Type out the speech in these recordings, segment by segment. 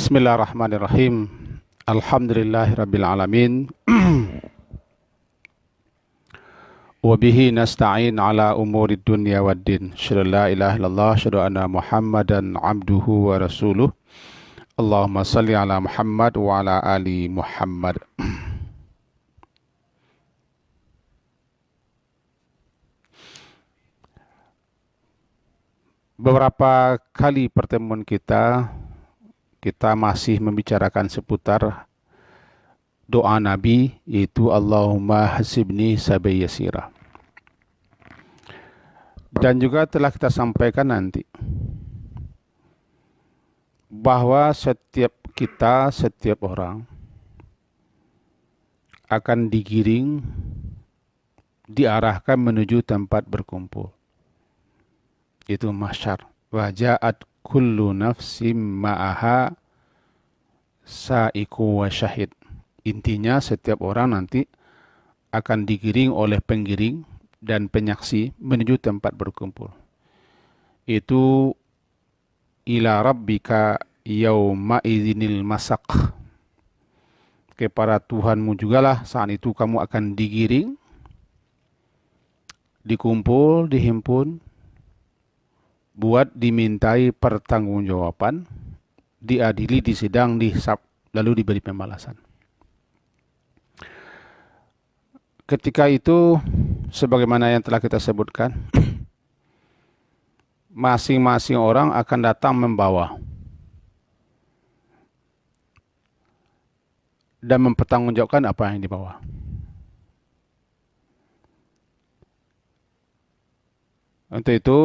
Bismillahirrahmanirrahim. Alhamdulillahirabbil alamin. Wa bihi nasta'in ala umurid dunya waddin. Asyhadu an la ilaha illallah, asyhadu anna Muhammadan abduhu wa rasuluh. Allahumma salli ala Muhammad wa ala ali Muhammad. Beberapa kali pertemuan kita masih membicarakan seputar doa Nabi, yaitu Allahumma hasibni sabai yasira. Dan juga telah kita sampaikan nanti bahwa setiap orang akan digiring, diarahkan menuju tempat berkumpul, itu mahsyar. Wa ja'at kullu nafsim ma'aha sa'iku wa syahid. Intinya setiap orang nanti akan digiring oleh penggiring dan penyaksi menuju tempat berkumpul. Itu ila rabbika yauma idzinil masaq. Kepada Tuhanmu jugalah saat itu kamu akan digiring, dikumpul, dihimpun, buat dimintai pertanggungjawaban, diadili, disidang, dihisab, lalu diberi pembalasan. Ketika itu, sebagaimana yang telah kita sebutkan, masing-masing orang akan datang membawa dan mempertanggungjawabkan apa yang dibawa. Untuk itu,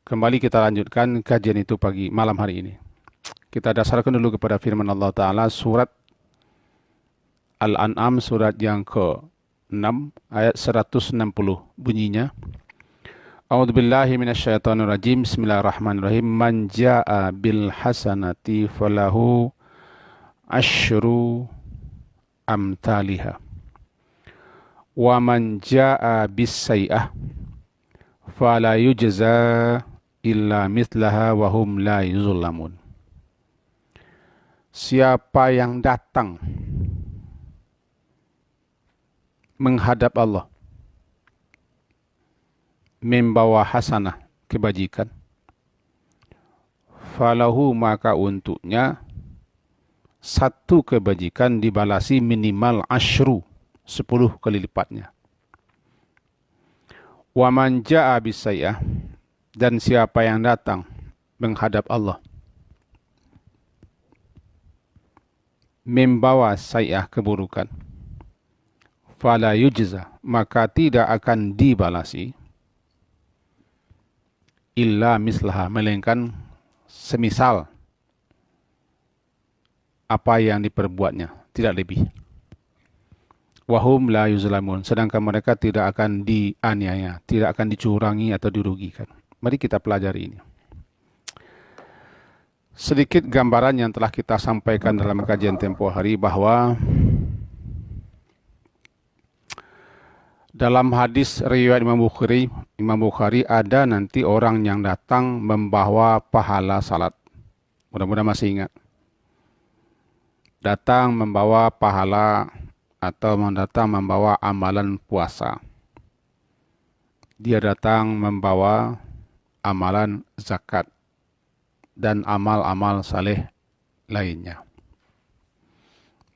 kembali kita lanjutkan kajian itu malam hari ini. Kita dasarkan dulu kepada firman Allah Ta'ala surat Al-An'am, surat yang ke-6 ayat 160, bunyinya, A'udzubillahi minasyaitonirrajim. Bismillahirrahmanirrahim. Man ja'a bil hasanati falahu asyru amthaliha wa man ja'a bis sayyi'ah fala yujza illa mithlaha wa hum la yuzlamun. Siapa yang datang menghadap Allah membawa hasanah, kebajikan, falahu, maka untuknya satu kebajikan dibalasi minimal asyru, 10 kali lipatnya. Wa man ja'a bisayyi'ah, dan siapa yang datang menghadap Allah membawa sayyi'ah, keburukan, fala yujza, maka tidak akan dibalasi, illa mislaha, melainkan semisal apa yang diperbuatnya, tidak lebih. Wahum la yuzlamun, sedangkan mereka tidak akan dianiaya, tidak akan dicurangi atau dirugikan. Mari kita pelajari ini. Sedikit gambaran yang telah kita sampaikan dalam kajian tempo hari, bahwa dalam hadis riwayat Imam Bukhari ada nanti orang yang datang membawa pahala salat. Mudah-mudahan masih ingat. Datang membawa pahala atau datang membawa amalan puasa. Dia datang membawa amalan zakat dan amal-amal saleh lainnya.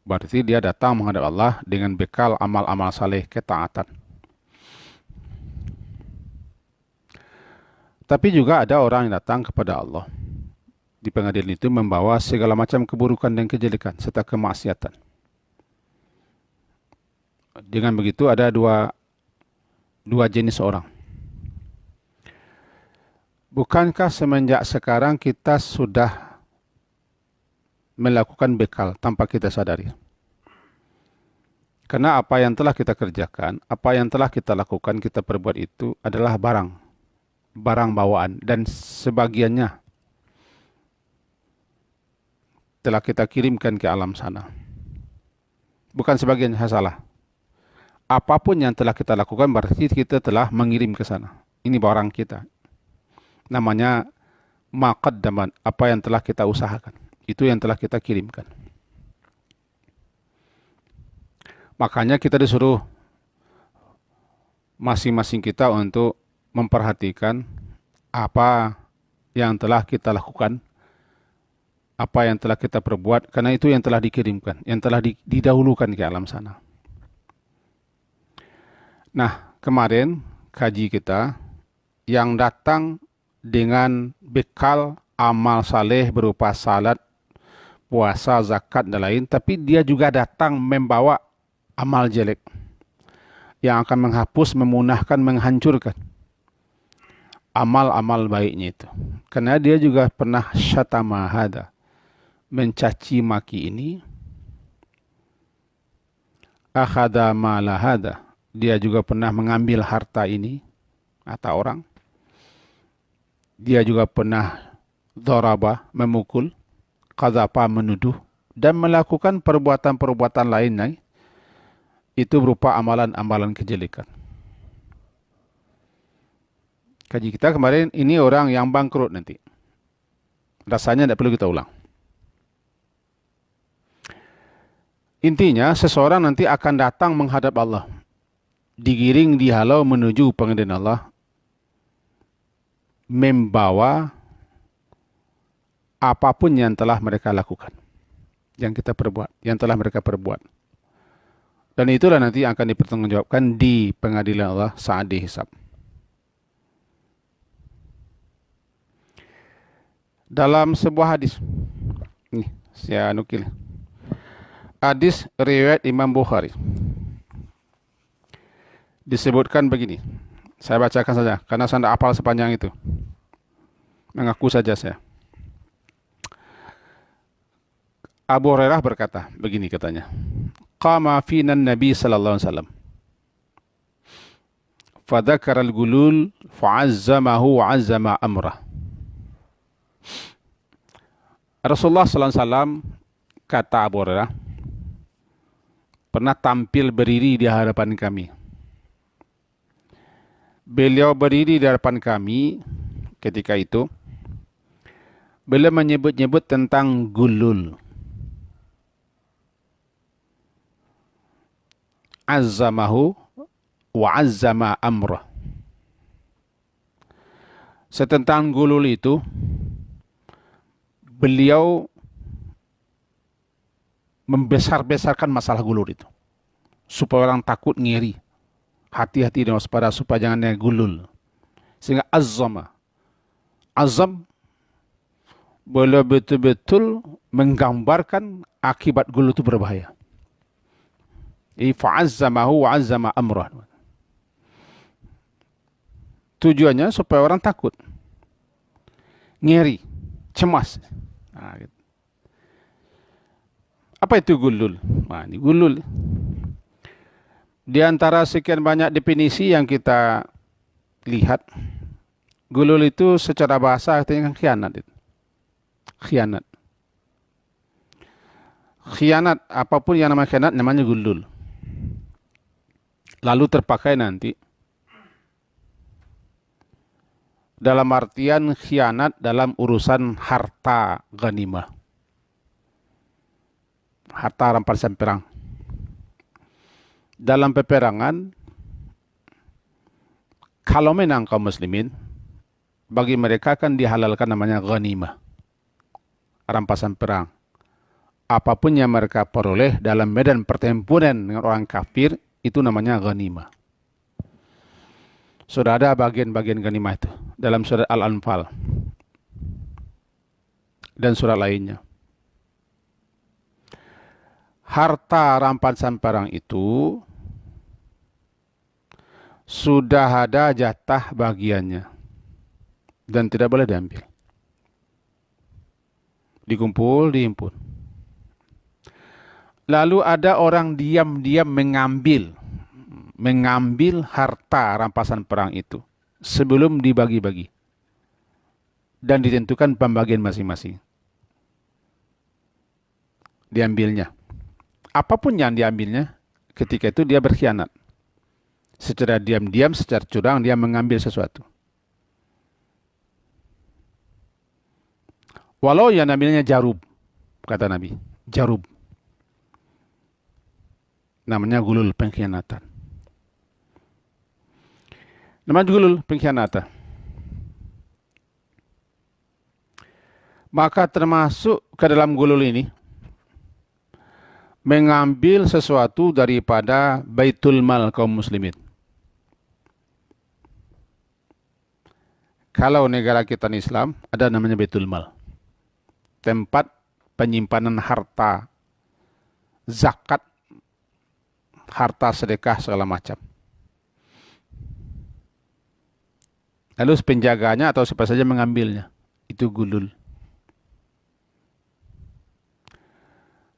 Berarti dia datang menghadap Allah dengan bekal amal-amal saleh, ketaatan. Tapi juga ada orang yang datang kepada Allah di pengadilan itu membawa segala macam keburukan dan kejelekan serta kemaksiatan. Dengan begitu ada dua jenis orang. Bukankah semenjak sekarang kita sudah melakukan bekal tanpa kita sadari? Karena apa yang telah kita kerjakan, apa yang telah kita lakukan, kita perbuat itu adalah barang bawaan, dan sebagiannya telah kita kirimkan ke alam sana. Bukan sebagiannya salah. Apapun yang telah kita lakukan berarti kita telah mengirim ke sana. Ini barang kita. Namanya maqaddaman, apa yang telah kita usahakan. Itu yang telah kita kirimkan. Makanya kita disuruh masing-masing kita untuk memperhatikan apa yang telah kita lakukan, apa yang telah kita perbuat, karena itu yang telah dikirimkan, yang telah didahulukan ke alam sana. Nah, kemarin kaji kita yang datang dengan bekal amal saleh berupa salat, puasa, zakat, dan lain, tapi dia juga datang membawa amal jelek yang akan menghapus, memunahkan, menghancurkan amal-amal baiknya itu. Karena dia juga pernah syatama hada, mencaci maki ini, akhada mala hada, dia juga pernah mengambil harta ini, harta orang. Dia juga pernah dharaba, memukul, qadhafa, menuduh, dan melakukan perbuatan-perbuatan lainnya. Itu berupa amalan-amalan kejelekan. Kaji kita kemarin, ini orang yang bangkrut nanti. Rasanya tidak perlu kita ulang. Intinya, seseorang nanti akan datang menghadap Allah. Digiring, dihalau menuju pengadilan Allah. Membawa apapun yang telah mereka lakukan. Yang kita perbuat, yang telah mereka perbuat. Dan itulah nanti yang akan dipertanggungjawabkan di pengadilan Allah saat dihisab. Dalam sebuah hadis, ini saya nukil. Hadis riwayat Imam Bukhari. Disebutkan begini. Saya bacakan saja, karena saya tidak hafal sepanjang itu. Mengaku saja saya. Abu Hurairah berkata, begini katanya. Qama fina Nabi sallallahu alaihi wasallam. Fadzakara al-gulul fa'azzamahu wa'azzama amrah. Rasulullah sallallahu alaihi wasallam, kata Abu Hurairah, pernah tampil berdiri di hadapan kami. Beliau berdiri di hadapan kami ketika itu. Beliau menyebut-nyebut tentang gulul. Azzamahu wa azzama amrah. Setentang gulul itu, beliau membesar-besarkan masalah gulul itu. Supaya orang takut, ngiri. Hati-hati dan waspada supaya jangan ada gulul. Sehingga azzama. Azam, beliau betul-betul menggambarkan akibat gulul itu berbahaya. Fa'azzamahu wa'azzama amrah. Tujuannya supaya orang takut. Ngeri. Cemas. Nah, gitu. Apa itu gulul? Nah, ini gulul. Di antara sekian banyak definisi yang kita lihat, gulul itu secara bahasa artinya khianat. Khianat. Khianat, apapun yang namanya khianat, namanya gulul. Lalu terpakai nanti dalam artian khianat dalam urusan harta ghanimah. Harta rampasan perang. Dalam peperangan, kalau menang kaum muslimin, bagi mereka akan dihalalkan namanya ghanimah. Rampasan perang. Apapun yang mereka peroleh dalam medan pertempuran dengan orang kafir, itu namanya ghanimah. Sudah ada bagian-bagian ghanimah itu dalam surat Al-Anfal dan surat lainnya. Harta rampasan perang itu sudah ada jatah bagiannya dan tidak boleh diambil. Dikumpul, dihimpun. Lalu ada orang diam-diam mengambil harta rampasan perang itu sebelum dibagi-bagi dan ditentukan pembagian masing-masing. Diambilnya. Apapun yang diambilnya, ketika itu dia berkhianat. Secara diam-diam, secara curang, dia mengambil sesuatu. Walau yang namanya jarub. kata Nabi. Jarub. Namanya gulul, pengkhianatan. Namanya gulul, pengkhianatan. Maka termasuk ke dalam gulul ini mengambil sesuatu daripada baitul mal kaum muslimin. Kalau negara kita Islam, ada namanya baitul mal. Tempat penyimpanan harta, zakat, harta sedekah segala macam. Lalu penjaganya atau siapa saja mengambilnya. Itu gulul.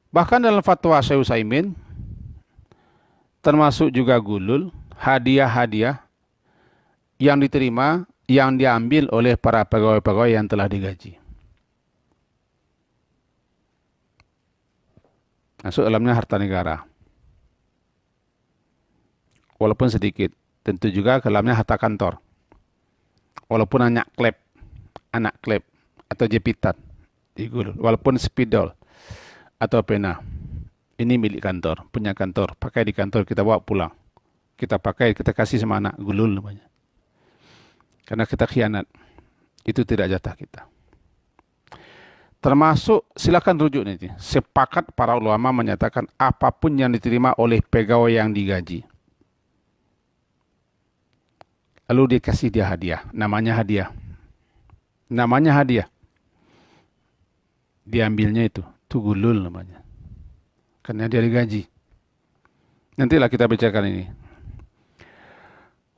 Bahkan dalam fatwa Syekh Utsaimin, termasuk juga gulul, hadiah-hadiah yang diterima, yang diambil oleh para pegawai-pegawai yang telah digaji. Masuk dalamnya harta negara. Walaupun sedikit. Tentu juga ke dalamnya harta kantor. Walaupun anak klep, atau jepitan. Digulul. Walaupun spidol atau pena. Ini milik kantor, punya kantor. Pakai di kantor, kita bawa pulang. Kita pakai, kita kasih sama anak. Gulul namanya. Karena kita khianat. Itu tidak jatah kita. Termasuk, silakan rujuk nanti. Sepakat para ulama menyatakan apapun yang diterima oleh pegawai yang digaji. Lalu dikasih dia hadiah. Namanya hadiah. Namanya hadiah. Diambilnya itu. Itu gulul namanya. Karena dia digaji. Nantilah kita bicarakan ini.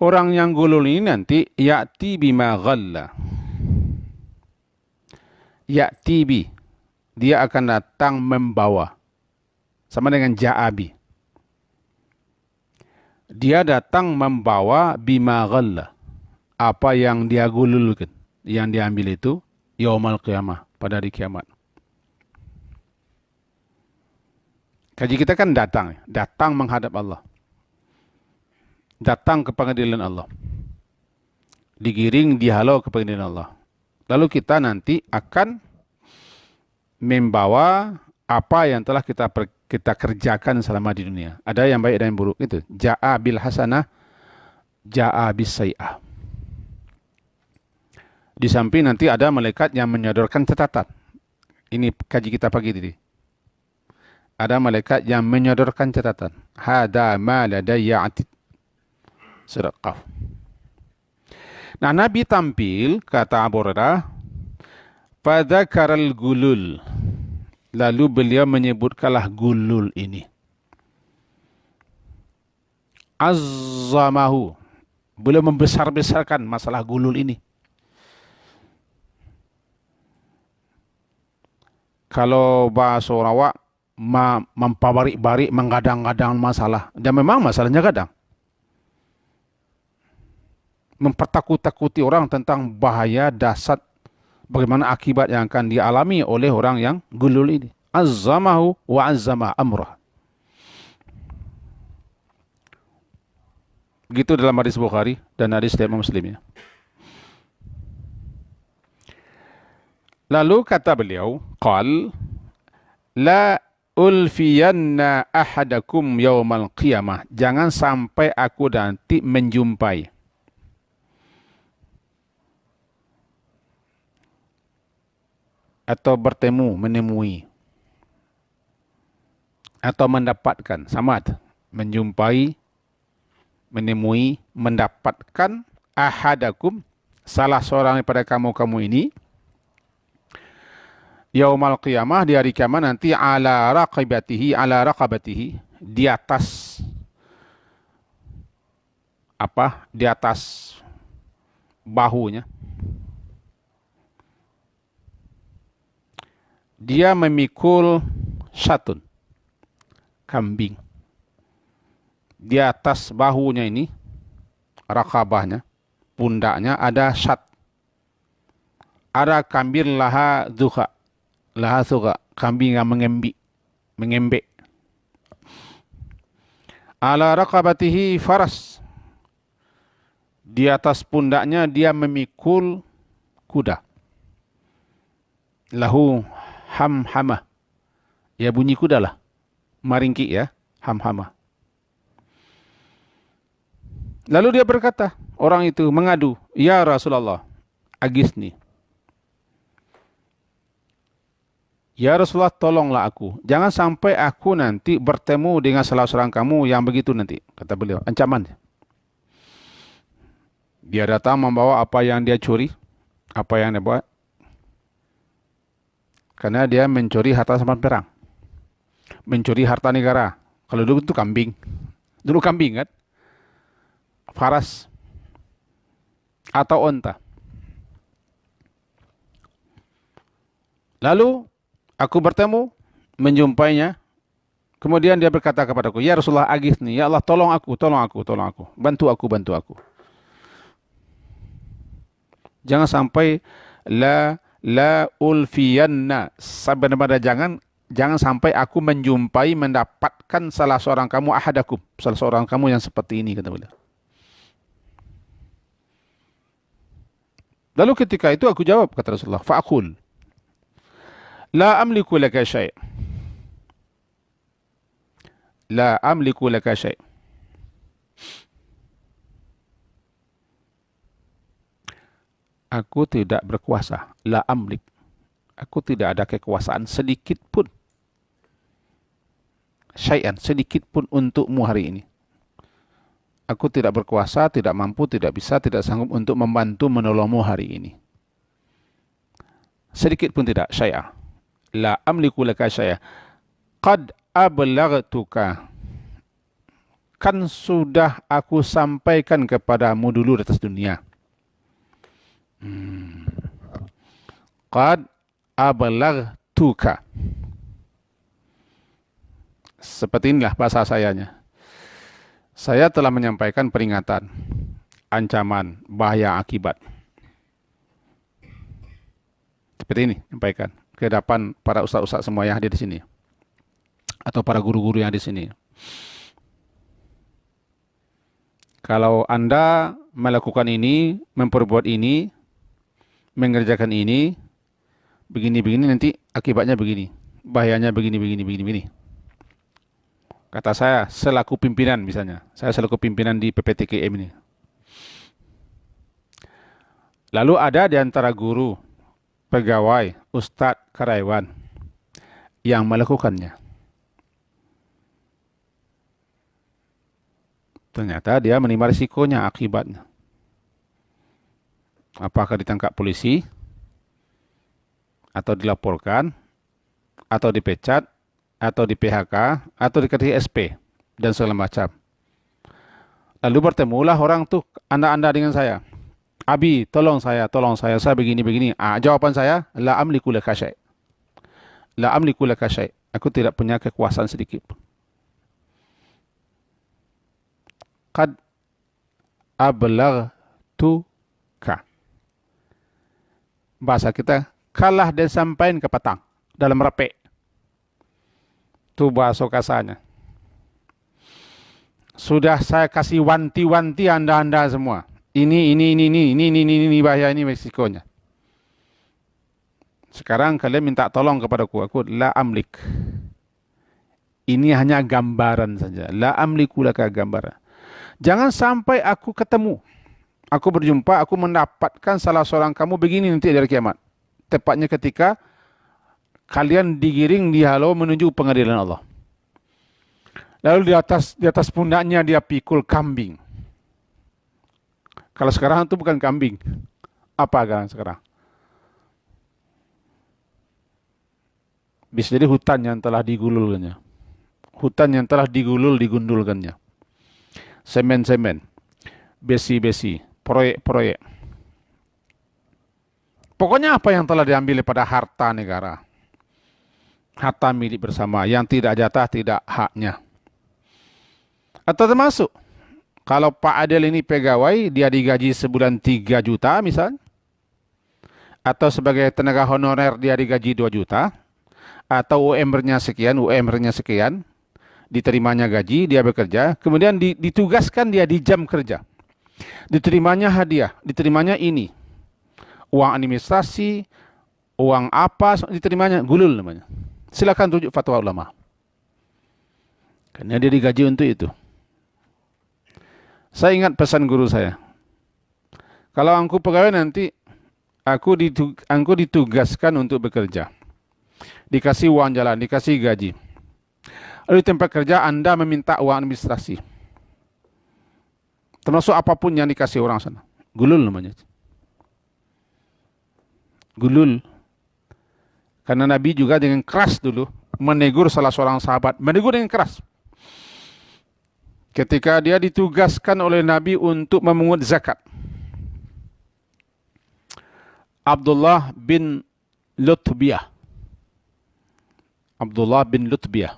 Orang yang gulul ini nanti ya'ti bima ghalla. Ya'ti bi. Dia akan datang membawa. Sama dengan ja'abi. Dia datang membawa bima ghalla. Apa yang dia gululkan. Yang diambil itu yaumal qiyamah. Pada hari kiamat. Kaji kita kan datang. Datang menghadap Allah. Datang ke pengadilan Allah. Digiring, dihalau ke pengadilan Allah. Lalu kita nanti akan membawa apa yang telah kita kerjakan selama di dunia. Ada yang baik dan yang buruk. Itu. Ja'a bil hasanah, ja'a bis sayi'ah. Di samping nanti ada malaikat yang menyodorkan catatan. Ini kaji kita pagi tadi. Ada malaikat yang menyodorkan catatan. Hada ma ladayya atid. Surat Qaf. Nah, Nabi tampil, kata Abu Hurairah, fadzakaral gulul. Lalu beliau menyebutkanlah gulul ini. Azzamahu. Beliau membesar-besarkan masalah gulul ini. Kalau bahasa Sarawak, mempabarik-barik, menggadang-gadang masalah. Dan memang masalahnya gadang. Mempertakut-takuti orang tentang bahaya dasar bagaimana akibat yang akan dialami oleh orang yang gulul ini. Azzamahu wa azzama amrah. Begitu dalam hadis Bukhari dan hadis Imam Muslim. Lalu kata beliau, qal la ulfiyanna ahadakum yaumal qiyamah. Jangan sampai aku nanti menjumpai atau bertemu, menemui atau mendapatkan, sama menjumpai, menemui, mendapatkan ahadakum, salah seorang daripada kamu ini, yaumal qiyamah, di hari kiamat nanti, ala raqabatihi, di atas apa? Di atas bahunya. Dia memikul syatun, kambing. Di atas bahunya ini, raqabahnya, pundaknya ada syat. Ada kambing laha suga, kambing yang mengembek. Ala raqabatihi faras. Di atas pundaknya dia memikul kuda. Lahu hamhamah. Ya bunyi kuda lah. Maringki ya, hamhama. Lalu dia berkata, orang itu mengadu, "Ya Rasulullah, agisni. Ya Rasulullah, tolonglah aku. Jangan sampai aku nanti bertemu dengan salah seorang kamu yang begitu nanti," kata beliau, ancaman. Dia datang membawa apa yang dia curi, apa yang dia bawa, karena dia mencuri harta sampan perang, mencuri harta negara. Kalau dulu itu kambing, dulu kambing kan, faras atau onta. Lalu aku bertemu, menjumpainya. Kemudian dia berkata kepadaku, "Ya Rasulullah, aghithni, ya Allah, tolong aku, tolong aku, tolong aku. Bantu aku, bantu aku. Jangan sampai la ulfiyanna, benar-benar jangan sampai aku menjumpai, mendapatkan salah seorang kamu, ahadakum, salah seorang kamu yang seperti ini," kata beliau. Lalu ketika itu aku jawab, kata Rasulullah, "Fa'akul la amliku laka syai'. La amliku laka syai'." Aku tidak berkuasa. La amlik. Aku tidak ada kekuasaan sedikit pun. Syai'an, sedikit pun untukmu hari ini. Aku tidak berkuasa, tidak mampu, tidak bisa, tidak sanggup untuk membantu menolongmu hari ini. Sedikit pun tidak, syai'a. La amliku laka syai'a. Qad ablaghtuka. Kan sudah aku sampaikan kepadamu dulu di atas dunia. Qad ablaghtuka. Seperti inilah bahasa sayanya. Saya telah menyampaikan peringatan, ancaman, bahaya akibat. Seperti ini, sampaikan ke depan para ustaz-ustaz semua yang hadir di sini, atau para guru-guru yang ada di sini. Kalau Anda melakukan ini, memperbuat ini, mengerjakan ini, begini-begini, nanti akibatnya begini, bahayanya begini. Kata saya, selaku pimpinan misalnya, saya selaku pimpinan di PPTKM ini. Lalu ada di antara guru, pegawai, ustadz, karyawan yang melakukannya. Ternyata dia menerima risikonya, akibatnya. Apakah ditangkap polisi, atau dilaporkan, atau dipecat, atau di PHK, atau dikasih SP, dan segala macam. Lalu bertemulah orang tuh, anda dengan saya. "Abi, tolong saya begini-begini." Jawaban saya, la amliku laka syai'. La amliku laka syai'. Aku tidak punya kekuasaan sedikit pun. Qad ablaghtuka. Bahasa kita, kalah dan sampaikan ke petang dalam repek. Itu bahasa kasarnya. Sudah saya kasih wanti-wanti anda semua. Ini bahaya, ini risikonya. Sekarang kalian minta tolong kepadaku. Aku la amlik. Ini hanya gambaran saja. La amliku laka, gambaran. Jangan sampai aku ketemu, aku berjumpa, aku mendapatkan salah seorang kamu begini nanti dari kiamat. Tepatnya ketika kalian digiring, dihalau menuju pengadilan Allah. Lalu di atas pundaknya dia pikul kambing. Kalau sekarang itu bukan kambing. Apa kan sekarang? Bisa jadi hutan yang telah digululkannya. Hutan yang telah digundulkannya. Semen-semen, besi-besi, proyek-proyek. Pokoknya apa yang telah diambil pada harta negara, harta milik bersama, yang tidak jatah, tidak haknya. Atau termasuk, kalau Pak Adel ini pegawai, dia digaji sebulan 3 juta misalnya, atau sebagai tenaga honorer dia digaji 2 juta, atau UMR-nya sekian, diterimanya gaji, dia bekerja, kemudian ditugaskan dia di jam kerja. Diterimanya hadiah, diterimanya ini. Uang administrasi, uang apa, diterimanya, gulul namanya. Silakan rujuk fatwa ulama. Karena dia digaji untuk itu. Saya ingat pesan guru saya. Kalau aku pegawai nanti, aku ditugaskan untuk bekerja. Dikasih uang jalan, dikasih gaji. Lalu di tempat kerja Anda meminta uang administrasi. Termasuk apapun yang dikasih orang sana. Gulul namanya. Gulul. Karena Nabi juga dengan keras dulu menegur salah seorang sahabat. Menegur dengan keras. Ketika dia ditugaskan oleh Nabi untuk memungut zakat. Abdullah bin Lutbiyah. Abdullah bin Lutbiyah.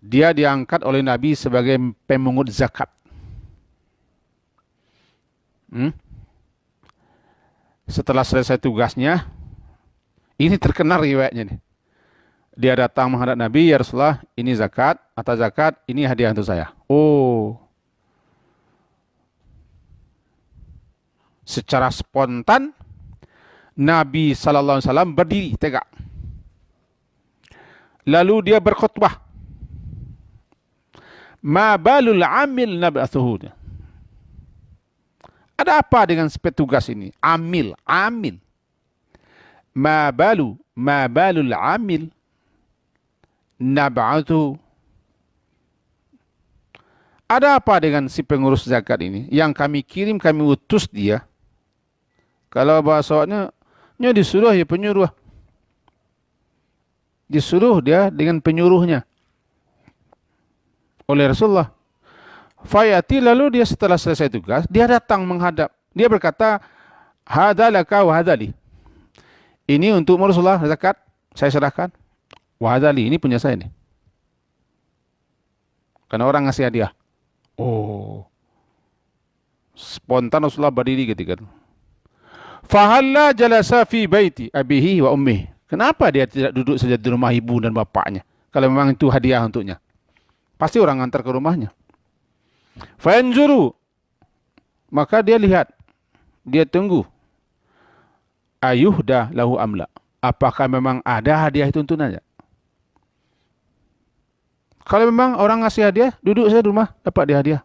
Dia diangkat oleh Nabi sebagai pemungut zakat. Setelah selesai tugasnya, ini terkenal riwayatnya nih. Dia datang menghadap Nabi, ya Rasulullah, ini zakat, atas zakat, ini hadiah untuk saya. Oh. Secara spontan, Nabi SAW berdiri tegak. Lalu dia berkhutbah. Ma balul amil nab'athuhu. Ada apa dengan petugas ini? Amil. Ma balul amil nab'athuhu. Ada apa dengan si pengurus zakat ini? Yang kami kirim, kami utus dia. Kalau bahasanya disuruh ya penyuruh. Disuruh dia dengan penyuruhnya. Oleh Rasulullah. Fayati, lalu dia setelah selesai tugas, dia datang menghadap. Dia berkata, hadalaka wa hadali. Ini untuk Rasulullah zakat, saya serahkan. Wa hadali, ini punya saya nih. Karena orang ngasih hadiah. Oh. Spontan Rasulullah berdiri ketika itu. Fahalla jalasa fi baiti abihi wa ummihi. Kenapa dia tidak duduk saja di rumah ibu dan bapaknya? Kalau memang itu hadiah untuknya. Pasti orang antar ke rumahnya. Fanzuru. Maka dia lihat. Dia tunggu. Ayuhda lahu amla. Apakah memang ada hadiah itu untuknya? Kalau memang orang ngasih hadiah, duduk saja di rumah, dapat dia hadiah.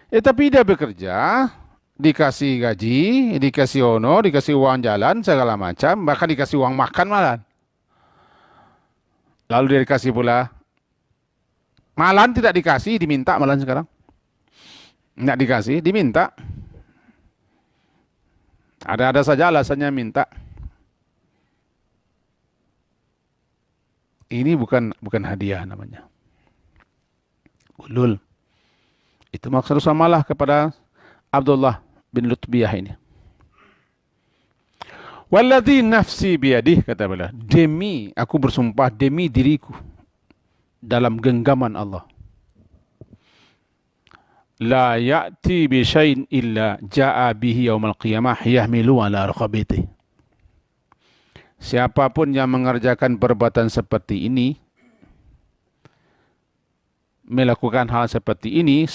Tapi dia bekerja, dikasih gaji, dikasih honor, dikasih uang jalan, segala macam, bahkan dikasih uang makan malah. Lalu dia dikasih pula, malan tidak dikasih, diminta malan sekarang. Tidak dikasih, diminta. Ada-ada saja alasannya minta. Ini bukan hadiah namanya. Ulul. Itu maksud samalah kepada Abdullah bin Lutbiyah ini. Walladhi nafsi biyadih, kata beliau, demi, aku bersumpah demi diriku dalam genggaman Allah. La ya'ti bi syai'in illa ja'a bihi yaumal qiyamah yahmilu ala raqabatihi. Siapapun yang mengerjakan perbuatan seperti ini, melakukan hal seperti ini,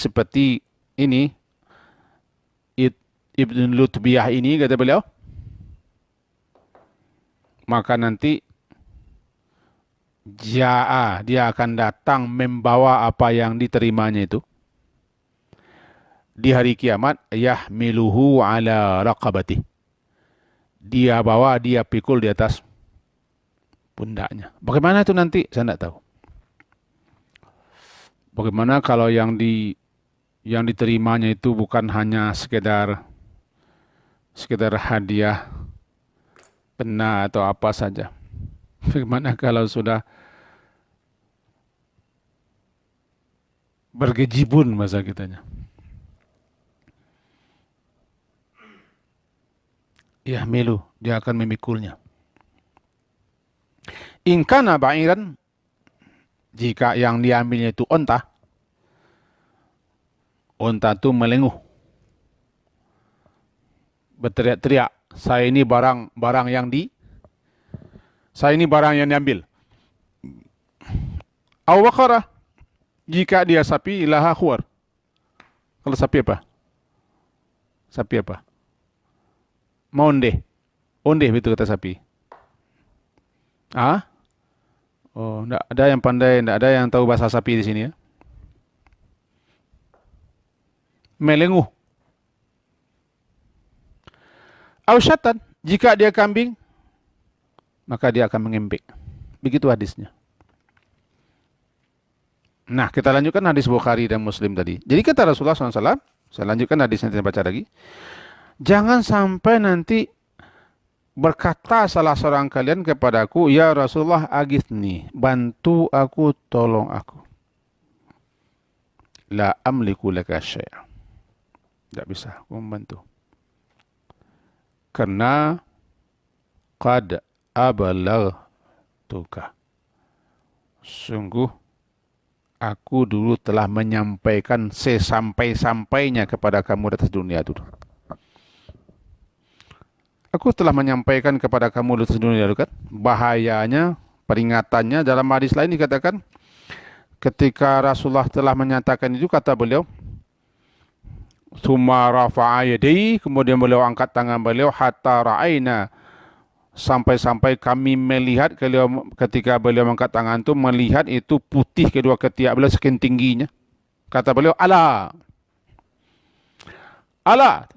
Ibn Lutbiyah ini, kata beliau, maka nanti dia akan datang membawa apa yang diterimanya itu di hari kiamat, yahmiluhu ala raqabati. Dia bawa, dia pikul di atas pundaknya. Bagaimana itu nanti? Saya tidak tahu. Bagaimana kalau yang diterimanya itu bukan hanya sekedar hadiah pena atau apa saja. Bagaimana kalau sudah bergejibun masa kitanya. Ya milu, dia akan memikulnya. In kana ba'iran, jika yang diambilnya itu onta itu melenguh, berteriak-teriak, saya ini barang yang diambil. Aw waqara, jika dia sapi, ilaha khuar. Kalau sapi apa? Sapi apa? Monde. Ondeh betul kata sapi. Ah? Oh, enggak ada yang pandai, enggak ada yang tahu bahasa sapi di sini ya. Melenguh. Ausyatan, jika dia kambing, maka dia akan mengembek. Begitu hadisnya. Nah, kita lanjutkan hadis Bukhari dan Muslim tadi. Jadi kata Rasulullah SAW, saya lanjutkan hadisnya, saya baca lagi. Jangan sampai nanti berkata salah seorang kalian kepadaku, ya Rasulullah agithni, bantu aku, tolong aku. La amliku laka syai'a. Tidak bisa aku membantu. Karena qad abalagtuka. Sungguh aku dulu telah menyampaikan sesampai-sampainya kepada kamu di atas dunia itu. Aku telah menyampaikan kepada kamu di atas dunia itu kan. Bahayanya, peringatannya dalam hadis lain dikatakan, ketika Rasulullah telah menyatakan itu, kata beliau, Tsumma rafa'a yadayhi, kemudian beliau angkat tangan beliau, hatta ra'aina, sampai-sampai kami melihat ketika beliau angkat tangan itu, melihat itu putih kedua ketiak beliau saking tingginya. Kata beliau, ala. Ala.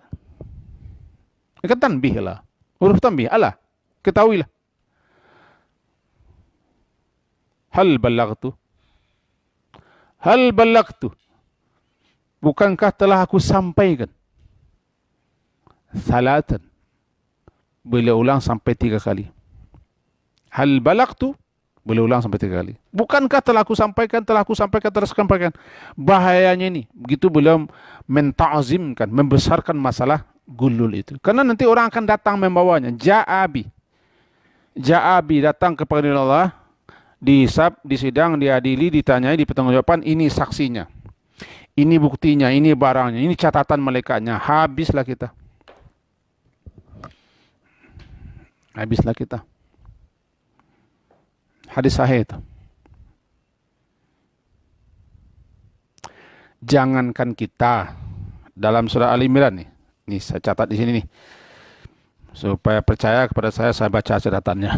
Ini tanbih lah. Huruf tanbih, ala. Ketahuilah. Hal balagtu. Hal balagtu. Bukankah telah aku sampaikan? Salatan. Beliau ulang sampai 3 kali. Hal balagtu. Beliau ulang sampai 3 kali. Bukankah telah aku sampaikan, telah aku sampaikan, telah aku sampaikan. Bahayanya ini. Begitu beliau menta'zimkan, membesarkan masalah gulul itu. Karena nanti orang akan datang membawanya. Ja'abi. Ja'abi datang kepada Allah. Dihisab, disidang, diadili, ditanyai, dipertanggungjawaban. Ini saksinya. Ini buktinya, ini barangnya, ini catatan malaikatnya. Habislah kita. Habislah kita. Hadis sahih itu. Jangankan kita dalam surah Al-Imran nih. Nih saya catat di sini nih. Supaya percaya kepada saya baca catatannya.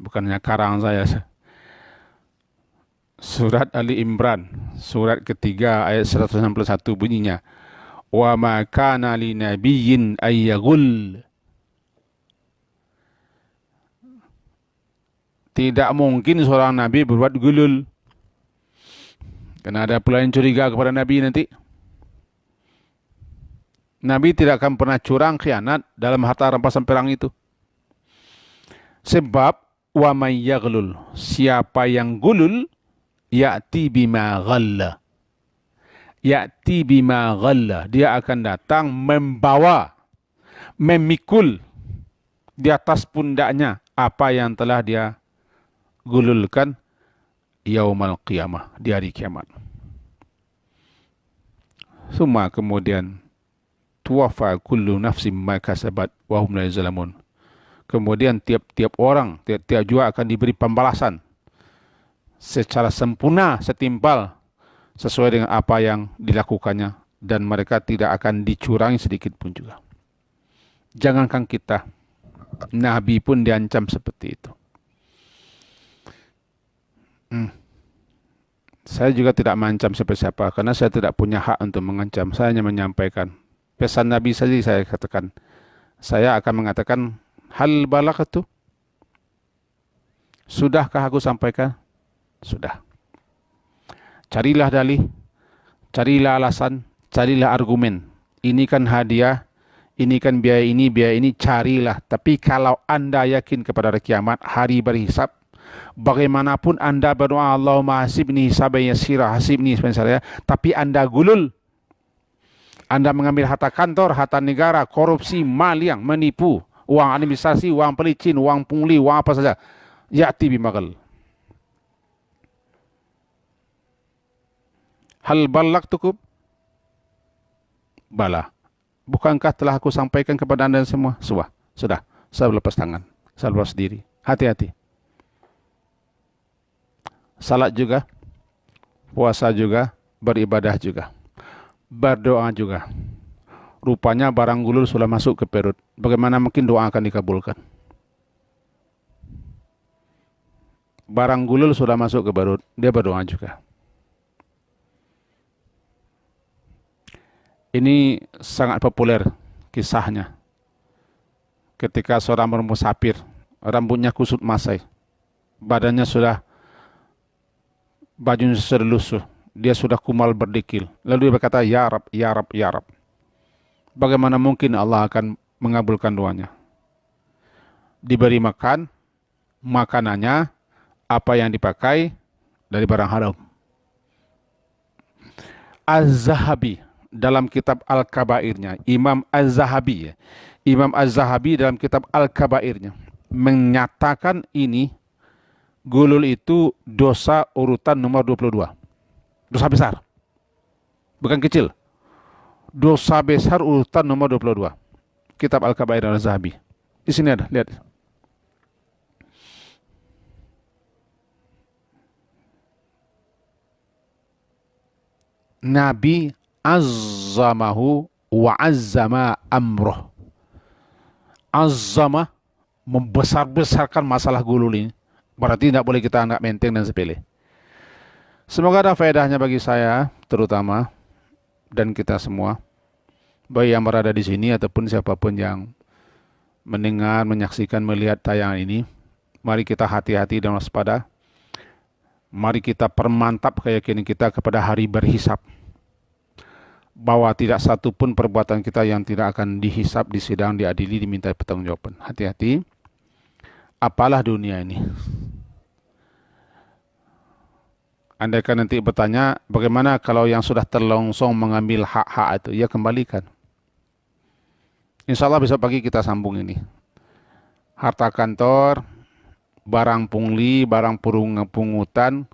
Bukannya karang saya. Surat Ali Imran, surat ketiga ayat 161 bunyinya, wa ma kana li nabiyyin ayyaghul. Tidak mungkin seorang nabi berbuat gulul. Karena ada pula yang curiga kepada nabi nanti. Nabi tidak akan pernah curang, khianat dalam harta rampasan perang itu. Sebab wa may yaghlul, siapa yang gulul, ya'ti bima ghalla. Ya'ti bima ghalla. Dia akan datang membawa, memikul di atas pundaknya apa yang telah dia gululkan yaumal qiyamah, di hari kiamat. Suma kemudian tuwafa kullu nafsim ma kasabat wa hum la yuzlamun. Kemudian tiap-tiap orang, tiap-tiap jiwa akan diberi pembalasan secara sempurna, setimpal, sesuai dengan apa yang dilakukannya, dan mereka tidak akan dicurangi sedikit pun juga. Jangankan kita, Nabi pun diancam seperti itu. Saya juga tidak mengancam siapa-siapa, karena saya tidak punya hak untuk mengancam. Saya hanya menyampaikan pesan Nabi saja. Saya katakan, saya akan mengatakan, hal balagtu, sudahkah aku sampaikan? Sudah. Carilah dalih, carilah alasan, carilah argumen. Ini kan hadiah, ini kan biaya ini, carilah. Tapi kalau Anda yakin kepada hari kiamat, hari berhisab, bagaimanapun Anda berdoa, Allahumma hasibni hisaban yasira, hasibni hisaban yasira, tapi Anda gulul, Anda mengambil harta kantor, harta negara, korupsi, maliang, menipu, uang administrasi, uang pelicin, uang pungli, uang apa saja, ya'ti bimaghal. Hal ballagtukum? Bala. Bukankah telah aku sampaikan kepada Anda semua? Sudah. Saya lepas tangan. Saya lepas diri. Hati-hati. Salat juga, puasa juga, beribadah juga, berdoa juga, rupanya barang gulul sudah masuk ke perut. Bagaimana mungkin doa akan dikabulkan? Barang gulul sudah masuk ke perut, dia berdoa juga. Ini sangat populer kisahnya. Ketika seorang bermusafir, rambutnya kusut masai, badannya sudah, bajunya sudah lusuh, dia sudah kumal berdikil. Lalu dia berkata, Ya Rab, Ya Rab, Ya Rab. Bagaimana mungkin Allah akan mengabulkan doanya? Diberi makan, makanannya apa yang dipakai dari barang haram. Az-Zahabi dalam kitab Al-Kabairnya, Imam Az-Zahabi ya. Imam Az-Zahabi dalam kitab Al-Kabairnya menyatakan ini gulul itu dosa urutan nomor 22. Dosa besar. Bukan kecil. Dosa besar urutan nomor 22. Kitab Al-Kabair Al-Zahabi. Di sini ada, lihat. Nabi azzamahu wa azzama amroh. Azzama, membesar-besarkan masalah gulul ini. Berarti tidak boleh kita anggap enteng dan sepele. Semoga ada faedahnya bagi saya, terutama, dan kita semua, baik yang berada di sini ataupun siapapun yang mendengar, menyaksikan, melihat tayangan ini. Mari kita hati-hati dan waspada. Mari kita permantap keyakinan kita kepada hari berhisab. Bahwa tidak satu pun perbuatan kita yang tidak akan dihisab, disidang, diadili, diminta pertanggungjawaban. Hati-hati. Apalah dunia ini. Andaikan nanti bertanya, bagaimana kalau yang sudah terlongsong mengambil hak-hak itu? Ya kembalikan. Insya Allah besok pagi kita sambung ini. Harta kantor, barang pungli, barang pungutan,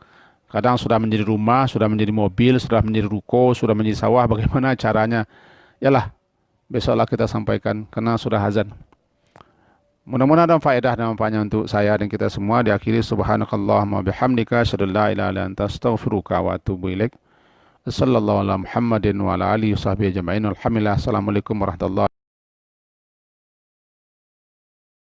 kadang sudah menjadi rumah, sudah menjadi mobil, sudah menjadi ruko, sudah menjadi sawah. Bagaimana caranya? Yalah, besoklah kita sampaikan karena sudah azan. Mudah-mudahan ada faedah dan manfaatnya untuk saya dan kita semua. Diakhiri subhanakallahumma bihamdika asyhadu an la ilaha illa anta astaghfiruka wa atubu ilaik. Sallallahu ala Muhammadin wa ala alihi washabbihi ajma'in. Alhamdulillah. Assalamualaikum warahmatullahi wabarakatuh.